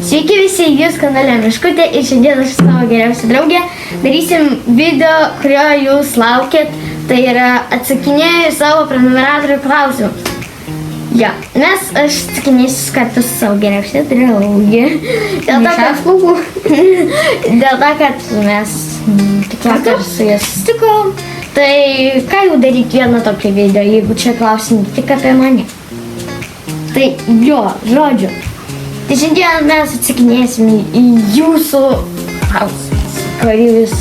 Sveiki visi, jūs kanale Miškutė ir šiandien aš su savo geriausia draugė darysim video, kurio jūs laukėt, tai yra atsakinėju savo prenumeratorių klausimus. Jo, nes aš atsakinėsiu kartu su savo geriausia draugė. Dėl to, kad mes tik vakar su jas sustikom, tai ką jau daryti vieną tokį video, jeigu čia klausim tik apie mane. Tai jo, žodžiu. Tai šiandien mes atsakinėsim į jūsų klausimus, kurį jūs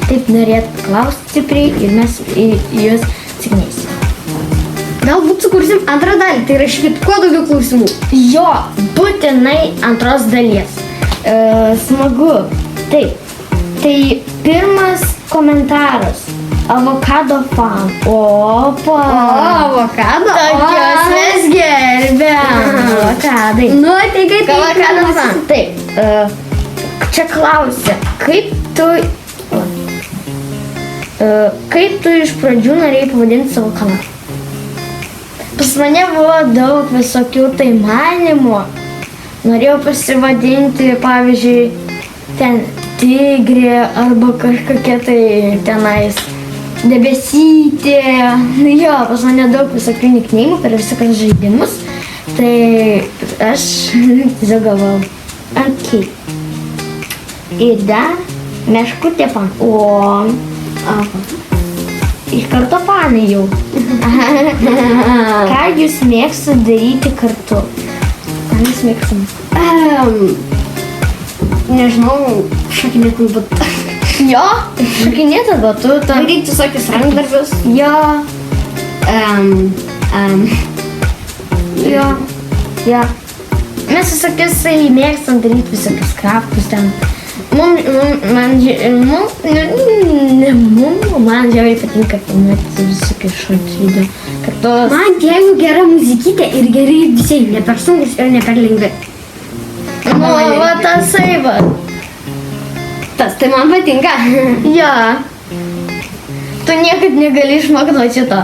taip norėt klausti stipriai ir mes į jūs atsakinėsim. Galbūt sukursim antrą dalį, tai rašykit kuo daugiau klausimų. Jo, būtinai antros dalies. Smagu. Taip. Tai pirmas komentaras. Avokado fan. Opa. Avokado? Tokios mes gerbėm. Avokadai. Nu, tai kaip Avokado fan. Taip. Čia klausia, kaip tu iš pradžių norėjai pavadinti savo kanalą? Pas mane buvo daug visokių tai manimų. Norėjau pasivadinti, pavyzdžiui, ten tigrė arba kažkokia tai tenais debesytė. Jo, pas mane daug visokių nikneimų per visokius žaidimus. Tai aš tiesiog galvojau, okei. Ir dar Meškutė fan. Iš karto fanai jau. Ką jūs mėgstat daryti kartu? Ką mes mėgstam? Nežinau, šokinėti batu. Jo, šokinėti batu. Daryti visokius rankdarbius. Jo. Jo. Jo. Mes visokius mėgstam daryti visokius kraftus ten. Man žiauriai patinka filmuoti visokius šortus video kartos. Man jeigu gera muzikytė ir geri judesiai, ne per sunkus ir ne per lengvi. Nu, va tasai va. Tas tai man patinka. Jo. Tu niekad negali išmokti nuo šito.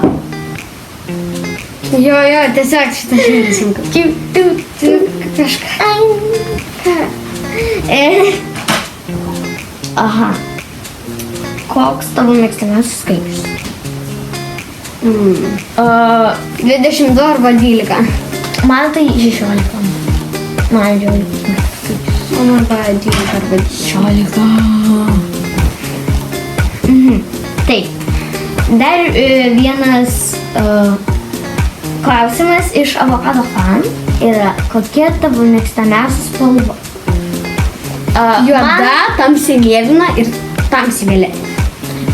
Jo, tiesiog šitą šiandien sunku. Kažką. Aha. Koks tavo mėgstamiausias skaičius? 22 arba 12. Man tai 16. Man jau skaičius. Man arba 12 arba 16. Taip. Dar vienas klausimas iš Avokado fan yra, kokia tavo mėgstamiausia spalva? Juoda, tamsiai mėlyna ir tamsiai violetinė.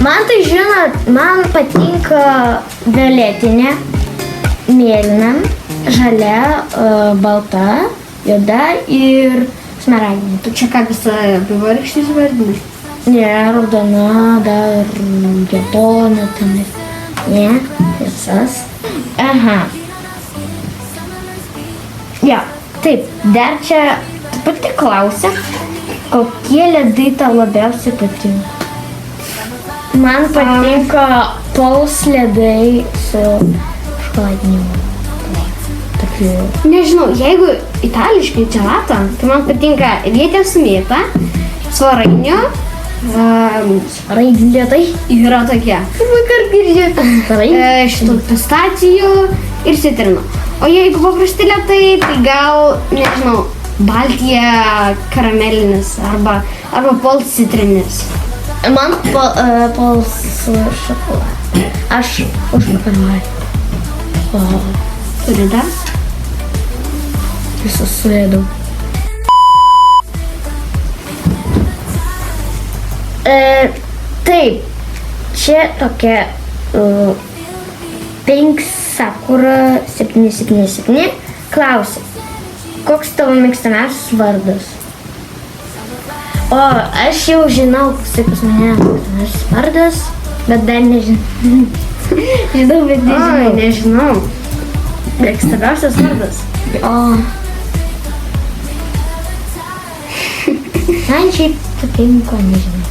Man tai žinot, man patinka violetinė, mėlyna, žalia, balta, juoda ir smaragdinė. Tu čia ką visą vaivorykštį įvardinai? Ne, raudona, dar geltona, tenais. Ne, visas. Aha. Jo, taip, dar čia pati klausia, kokie ledai tau labiausiai patinka? Man patinka Pols ledai su šokoladiniu. Tokiu. Nežinau, jeigu itališkai gelato, tai man patinka vietė su mėta, svarainio, Raidlėtai. yra tokie. Vakar girdėjau. Šitų pistacijų ir citrinų. O jeigu paprasti ledai, tai gal, nežinau, Baltija karamelinis arba Pols citrinis. Man Pols šokoladą. Aš už šokoladą. Turi dar? Visus suėdau. Taip, čia tokia Pink Sakura 777 klausia. Koks tavo mėgstamiausias vardas? O, aš jau žinau, koks pas mane mėgstamiausias vardas, bet dar nežinau. Žinau, bet nežinau. Oi, nežinau. Mėgstamiausias vardas. O. Man šiaip patinka, nežinau.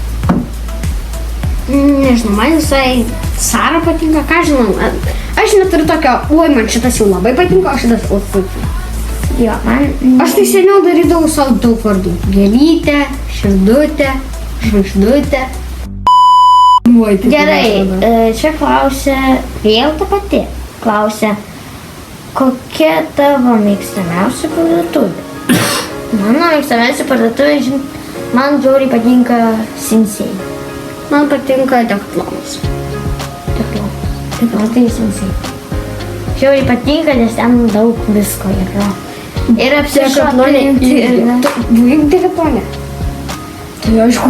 Nežinau, man visai Sara patinka, ką žinau. Aš neturiu tokio, oi, man šitas jau labai patinka, o šitas puikiai. Jo, man... Aš tai seniau darydavau savo daug vardų. Gėlytė, širdutė, žvaigždutė. Oi, tai Gerai, atrodo. čia klausia, vėl ta pati. Klausia, kokia tavo mėgstamiausia parduotuvė? Mano mėgstamiausia parduotuvė, man žiauriai patinka Sensei. Man patinka Decathlonas. Man tai Sensei. Žiauriai patinka, nes ten daug visko yra. Ir apsišokinti. Buvai Decathlone. Tai aišku,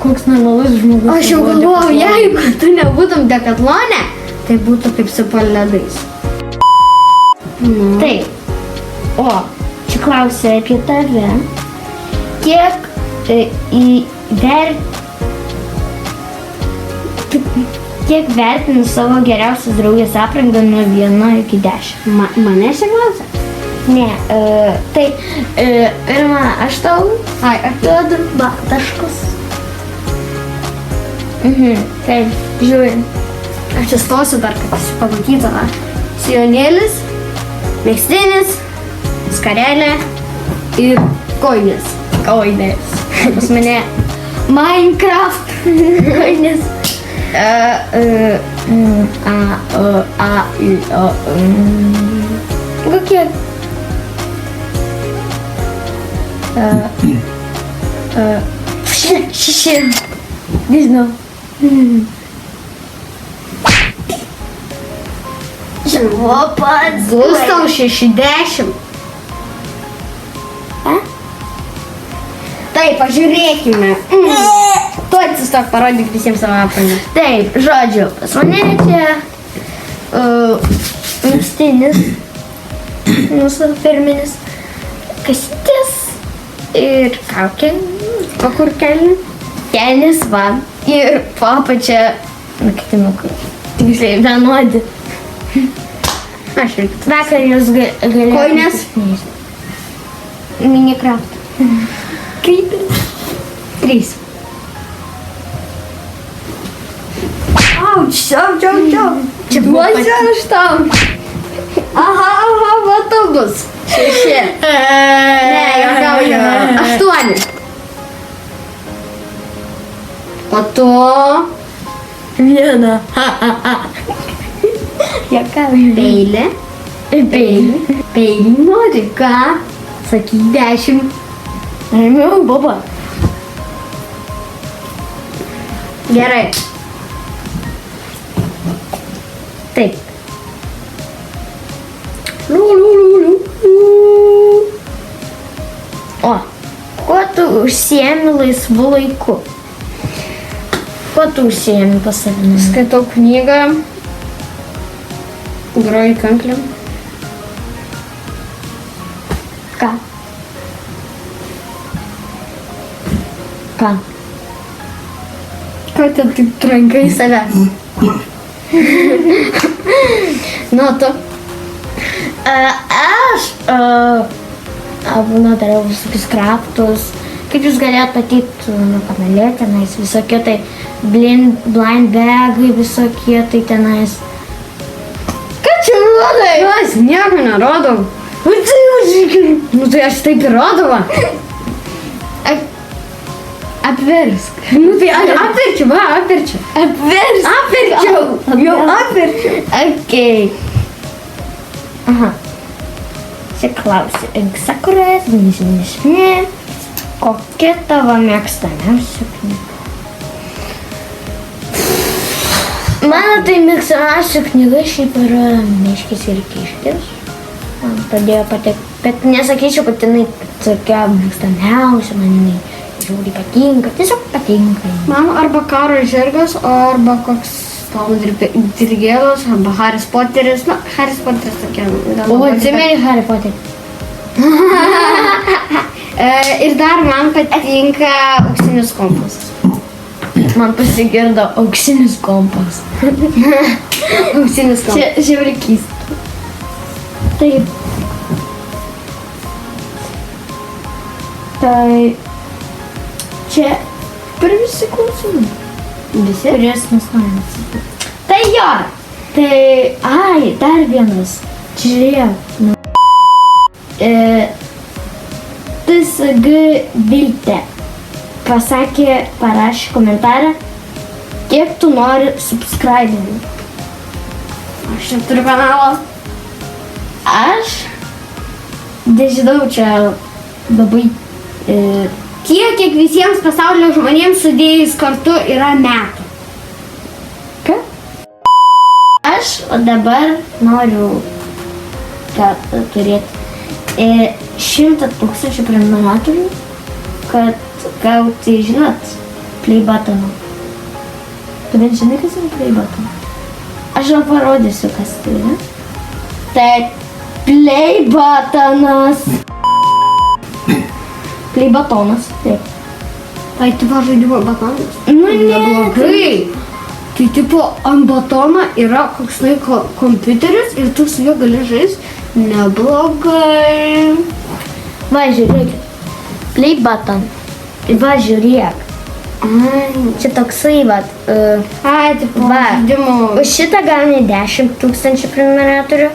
koks normalus žmogus. Aš jau galvojau, jeigu tu nebūtum Decathlone, tai būtų kaip su paledais. Taip. O, čia klausia apie tave. Kiek kiek vertini savo geriausios draugės aprangą nuo 1 iki 10? Mane čia klausia? Ne, tai pirmą aš tau Ai, aš duodu taškus. Taip, žiūrim. Aš čia stosiu dar, kad aš pamatytų. Sijonėlis, megztinis, skarelė ir koinės. Koinės. Pas mane Minecraft koinės. Kokie? Šeši. Nežinau. O pats. Bus tau 60. Taip, pažiūrėkime. Tu atsistok, parodyk visiems savo aprangą. Taip, žodžiu, pas mane čia megztinis, mūsų firminis, kasytis ir kaukė, O kur kelnių? kelnis va ir po apačia naktinukai. Tiksliai, vienodi. Aš irgi. Vakar jūs galėjote. Koinės? Minecraft. Kryperis. 3. Auč, Čia buvo aš tam. Aha, va tu bus. 6. Ne, juokauju. 8. O tu? 1. Juokauju. Peilė. Peilį. Peilį nori, ką? Sakyk 10. Ramiau, boba. Gerai. Taip. O, kuo tu užsiemi laisvu laiku? Kuo tu užsiemi pas savimi? Skaitau knygą. Groju kanklėm. Ką? Ką? Ką tu taip trankai save? Nu, tu. Aš būna dariau visokius kraftus. Kaip jūs galėt matyti kanale, tenais visokie tai blind bagai, visokie tai tenais. Ką čia rodai? Aš nieko nerodau. Nu tai aš taip ir rodau. va. Apversk. Nu tai apverčiu, va, apverčiu. Apversk. Apverčiau. Jau apverčiau. Okei. Aha. Čia klausia, Sakurajas, nežinė, kokia tavo mėgstamiausia knyga? Mano tai mėgstamiausia knyga šiaip yra Meškis ir Kiškis. Man padėjo patekti, bet nesakyčiau, kad jinai tokia mėgstamiausia, man jinai žiauriai patinka, tiesiog patinka. Man arba Karo žirgas, arba koks Tomo dirgėlas, arba Haris Poteris. Na, Haris Poteris tokia. O, atsimeni Harry Potter? Ir dar man patinka auksinis kompasas. Man pasigirdo auksinis kompas. Auksinis kompasas. Čia žiauriai keista. Taip. Tai čia per visi klausimai. Visi? Kuriuos mes norime atsakyti. Tai jo. Tai, dar vienas. Čia žiūrėjau. TSG Vilte parašė komentarą, kiek tu nori subscriberių. Aš čia turiu kanalą. Aš nežinau, čia labai Tiek, kiek visiems pasaulio žmonėms sudėjus kartu yra metų. ką? Aš dabar noriu turėti 100 000 prenumeratorių, kad gauti, žinot, play buttoną. Tu bent žinai, kas yra play button? Aš jau parodysiu, kas tai yra. Tai play buttonas. Play buttonas, taip. Tai tipo žaidimo batonas. Nu, Neblogai. Tai tipo ant batono yra koks tai kompiuteris ir tu su juo gali žaisti. Neblogai. Va, žiūrėkit. Play button. Va, žiūrėk. Ai, Čia toksai, va. tipo Va. žaidimo. Už šitą gauni 10 000 prenumeratorių.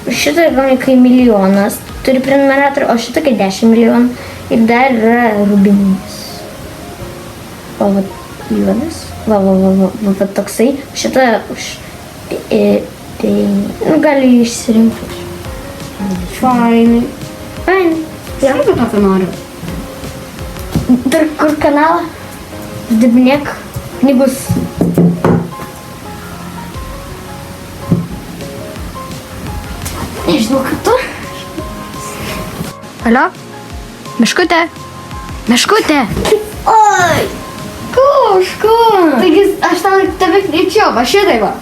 Už šitą gauni kai milijonas turi prenumeratorių, o šitą kai 10 milijonų. Ir dar yra rubininis. O, va, juodas. Va, toksai. Šitą už... Tai, nu, gali išsirinkti. Fainai. Fain. Ja. Aš tokio noriu. Dar kur kanalą? Zdebinėk knygus. Nežinau, kad tu. Alio? Meškutė? Meškutė? Oi! Kažką. Taigi aš tave kviečiau, va šitai va.